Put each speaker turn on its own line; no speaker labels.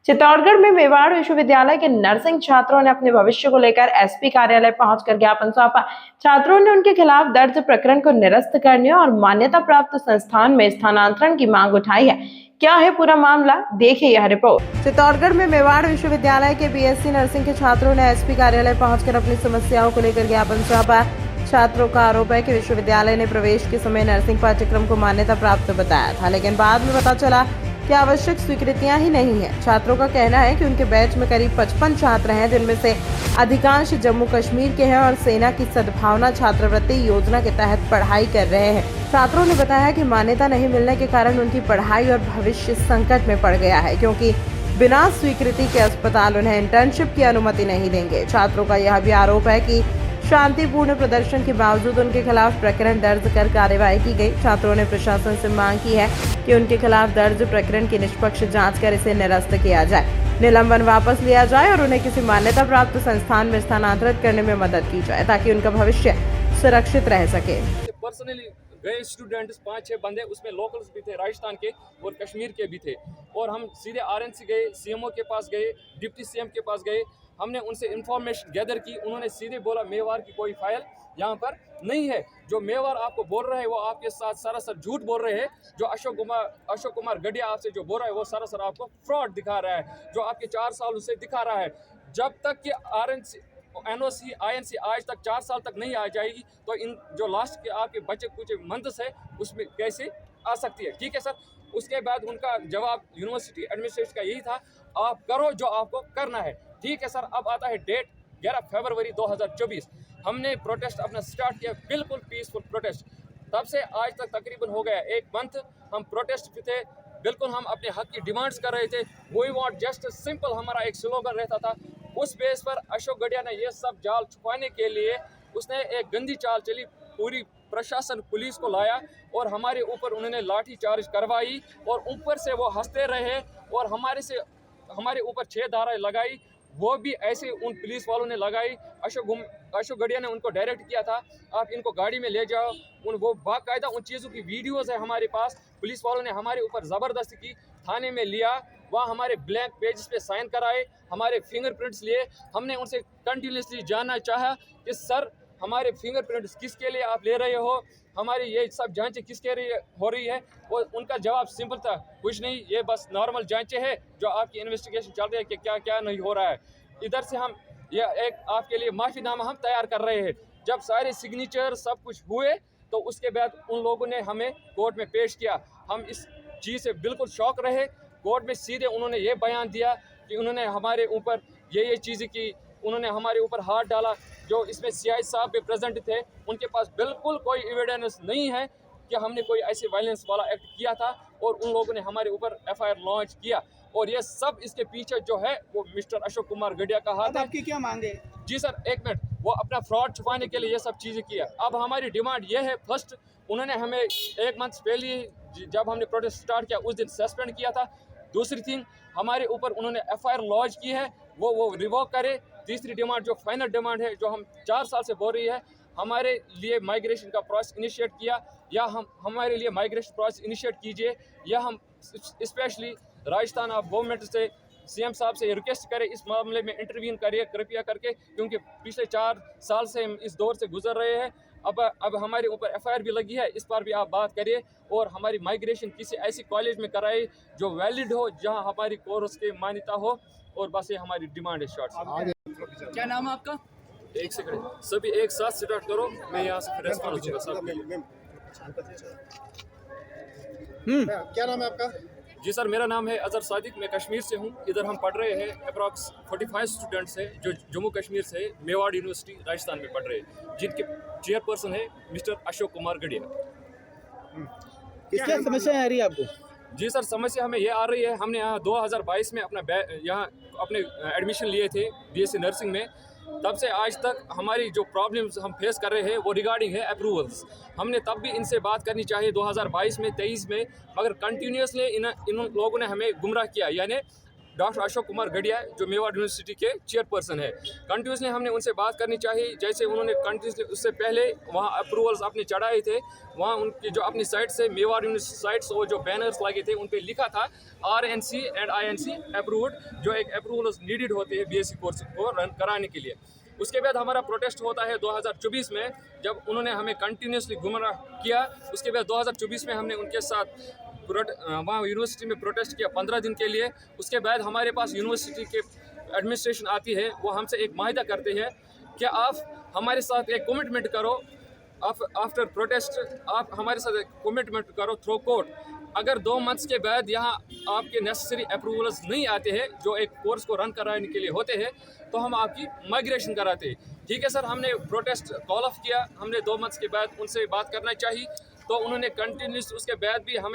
चित्तौड़गढ़ में मेवाड़ विश्वविद्यालय के नर्सिंग छात्रों ने अपने भविष्य को लेकर एसपी कार्यालय पहुंचकर ज्ञापन सौंपा। छात्रों ने उनके खिलाफ दर्ज प्रकरण को निरस्त करने और मान्यता प्राप्त संस्थान में स्थानांतरण की मांग उठाई है। क्या है पूरा मामला, देखिए यह रिपोर्ट। चित्तौड़गढ़ में मेवाड़ विश्वविद्यालय के बीएससी नर्सिंग के छात्रों ने एसपी कार्यालय पहुंचकर अपनी समस्याओं को लेकर ज्ञापन सौंपा। छात्रों का आरोप है कि विश्वविद्यालय ने प्रवेश के समय नर्सिंग पाठ्यक्रम को मान्यता प्राप्त बताया था, लेकिन बाद में पता चला कि आवश्यक स्वीकृतियां ही नहीं है। छात्रों का कहना है कि उनके बैच में करीब 55 छात्र हैं, जिनमें से अधिकांश जम्मू कश्मीर के हैं और सेना की सद्भावना छात्रवृत्ति योजना के तहत पढ़ाई कर रहे हैं। छात्रों ने बताया कि मान्यता नहीं मिलने के कारण उनकी पढ़ाई और भविष्य संकट में पड़ गया है, क्योंकि बिना स्वीकृति के अस्पताल उन्हें इंटर्नशिप की अनुमति नहीं देंगे। छात्रों का यह भी आरोप है कि शांतिपूर्ण प्रदर्शन के बावजूद उनके खिलाफ प्रकरण दर्ज कर कार्रवाई की गई। छात्रों ने प्रशासन से मांग की है कि उनके खिलाफ दर्ज प्रकरण की निष्पक्ष जांच कर इसे निरस्त किया जाए, निलंबन वापस लिया जाए और उन्हें किसी मान्यता प्राप्त संस्थान में स्थानांतरित करने में मदद की जाए, ताकि उनका भविष्य सुरक्षित रह सके।
पर्सनली गए स्टूडेंट्स 5-6 बंदे, उसमें लोकल्स भी थे, राजस्थान के और कश्मीर के भी थे, और हम सीधे आरएनसी गए, सीएमओ के पास गए, डिप्टी सीएम के पास गए। हमने उनसे इंफॉर्मेशन गैदर की। उन्होंने सीधे बोला मेवाड़ की कोई फाइल यहाँ पर नहीं है। जो मेवाड़ आपको बोल रहे हैं वो आपके साथ सरासर झूठ बोल रहे हैं। जो अशोक कुमार गडिया आपसे जो बोल रहा है वो सरासर आपको फ्रॉड दिखा रहा है, जो आपके 4 साल से दिखा रहा है। जब तक कि आरएनसी एनओसी आईएनसी आज तक 4 साल तक नहीं आ जाएगी तो इन जो लास्ट के आपके बचे कुछ मंथ्स है उसमें कैसे आ सकती है। ठीक है सर। उसके बाद उनका जवाब यूनिवर्सिटी एडमिनिस्ट्रेशन का यही था, आप करो जो आपको करना है। ठीक है सर। अब आता है डेट 11 फरवरी 2024। हमने प्रोटेस्ट अपना स्टार्ट किया, बिल्कुल पीसफुल प्रोटेस्ट। तब से आज तक तकरीबन हो गया 1 मंथ हम प्रोटेस्ट पे थे। बिल्कुल हम अपने हक की डिमांड्स कर रहे थे। वी वांट जस्ट सिंपल, हमारा एक स्लोगन रहता था। उस बेस पर अशोक गडिया ने ये सब जाल छुपाने के लिए उसने एक गंदी चाल चली, पूरी प्रशासन पुलिस को लाया और हमारे ऊपर उन्होंने लाठी चार्ज करवाई और ऊपर से वो हंसते रहे और हमारे ऊपर 6 धाराएं लगाई। वो भी ऐसे उन पुलिस वालों ने लगाई। अशोक गडिया ने उनको डायरेक्ट किया था, आप इनको गाड़ी में ले जाओ। वो बाकायदा उन चीज़ों की वीडियोस है हमारे पास। पुलिस वालों ने हमारे ऊपर ज़बरदस्ती की, थाने में लिया, वहाँ हमारे ब्लैंक पेजेस पे साइन कराए, हमारे फिंगरप्रिंट्स लिए। हमने उनसे कंटिन्यूसली जानना चाहा कि सर हमारे फिंगरप्रिंट्स किसके लिए आप ले रहे हो, हमारी ये सब जांचें किसके लिए हो रही है। और उनका जवाब सिंपल था, कुछ नहीं, ये बस नॉर्मल जांचें हैं जो आपकी इन्वेस्टिगेशन चल रही है कि क्या क्या नहीं हो रहा है। इधर से हम ये एक आपके लिए माफ़ीनामा हम तैयार कर रहे हैं। जब सारे सिग्नेचर सब कुछ हुए तो उसके बाद उन लोगों ने हमें कोर्ट में पेश किया। हम इस चीज़ से बिल्कुल शौक रहे। कोर्ट में सीधे उन्होंने ये बयान दिया कि उन्होंने हमारे ऊपर ये चीज़ें की, उन्होंने हमारे ऊपर हाथ डाला। जो इसमें सीआई साहब भी प्रेजेंट थे, उनके पास बिल्कुल कोई एविडेंस नहीं है कि हमने कोई ऐसे वायलेंस वाला एक्ट किया था, और उन लोगों ने हमारे ऊपर एफआईआर लॉन्च किया। और ये सब इसके पीछे जो है वो मिस्टर अशोक कुमार गडिया का हाथ है।
आपकी क्या मांगे?
जी सर, 1 मिनट। वो अपना फ्रॉड छुपाने के लिए ये सब चीज़ें किया। अब हमारी डिमांड ये है, फर्स्ट उन्होंने हमें 1 मंथ पहले जब हमने प्रोटेस्ट स्टार्ट किया उस दिन सस्पेंड किया था। दूसरी थिंग, हमारे ऊपर उन्होंने एफआईआर लॉन्च की है, वो रिवोक करे। तीसरी डिमांड जो फाइनल डिमांड है, जो हम 4 साल से बोल रही है, हमारे लिए माइग्रेशन का प्रोसेस इनिशिएट किया, या हमारे लिए माइग्रेशन प्रोसेस इनिशिएट कीजिए, या हम स्पेशली राजस्थान आप गवर्नमेंट से सीएम साहब से रिक्वेस्ट करें इस मामले में इंटरवीन करिए कृपया करके, क्योंकि पिछले 4 साल से हम इस दौर से गुजर रहे हैं। अब हमारे ऊपर एफआईआर भी लगी है, इस पर भी आप बात करिए और हमारी माइग्रेशन किसी ऐसी कॉलेज में कराए जो वैलिड हो, जहां हमारी कोर्स की मान्यता हो। और बस ये हमारी डिमांड है। शॉर्ट
क्या नाम है आपका?
1 सेकंड, सभी एक साथ स्टार्ट करो, मैं यहाँ से फिर रेस्पॉन्स दूंगा सब।
क्या नाम है आपका?
जी सर, मेरा नाम है अजहर सादिक, मैं कश्मीर से हूँ। इधर हम पढ़ रहे हैं, अप्रॉक्स 45 स्टूडेंट्स हैं जो जम्मू कश्मीर से मेवाड़ यूनिवर्सिटी राजस्थान में पढ़ रहे हैं, जिनके चेयरपर्सन है मिस्टर अशोक कुमार गडिया।
क्या समस्या आ रही है आपको?
जी सर, समस्या हमें ये आ रही है, हमने यहाँ 2022 में यहाँ अपने एडमिशन लिए थे बीएससी नर्सिंग में। तब से आज तक हमारी जो प्रॉब्लम्स हम फेस कर रहे हैं वो रिगार्डिंग है अप्रूवल्स। हमने तब भी इनसे बात करनी चाहिए 2022 में 23 में, मगर कंटिन्यूसली इन लोगों ने हमें गुमराह किया। यानी डॉक्टर अशोक कुमार गढ़िया जो मेवाड़ यूनिवर्सिटी के चेयरपर्सन है। कंटिन्यूसली हमने उनसे बात करनी चाहिए, जैसे उन्होंने कंटिन्यूसली उससे पहले वहाँ अप्रूवल्स अपने चढ़ाए थे, वहाँ उनकी जो अपनी साइट से मेवाड़ यूनिवर्सिटी साइट्स और जो बैनर्स लगे थे उन पे लिखा था RNC एंड INC अप्रूव्ड, जो एक अप्रूवल्स नीडेड होते हैं BSc कोर्स को रन कराने के लिए। उसके बाद हमारा प्रोटेस्ट होता है 2024 में, जब उन्होंने हमें कंटिन्यूसली गुमराह किया। उसके बाद 2024 में हमने उनके साथ वहाँ यूनिवर्सिटी में प्रोटेस्ट किया 15 दिन के लिए। उसके बाद हमारे पास यूनिवर्सिटी के एडमिनिस्ट्रेशन आती है, वो हमसे एक माहिदा करते हैं कि आप हमारे साथ एक कमिटमेंट करो, आफ्टर प्रोटेस्ट आप हमारे साथ एक कमिटमेंट करो थ्रू कोर्ट। अगर 2 मंथ्स के बाद यहाँ आपके नेसेसरी अप्रूवल्स नहीं आते हैं जो एक कोर्स को रन कराने के लिए होते हैं, तो हम आपकी माइग्रेशन कराते हैं। ठीक है सर, हमने प्रोटेस्ट कॉल ऑफ किया, हमने 2 मंथ्स के बाद उनसे बात करना चाहिए, तो उन्होंने कंटिन्यूस उसके बाद भी हमें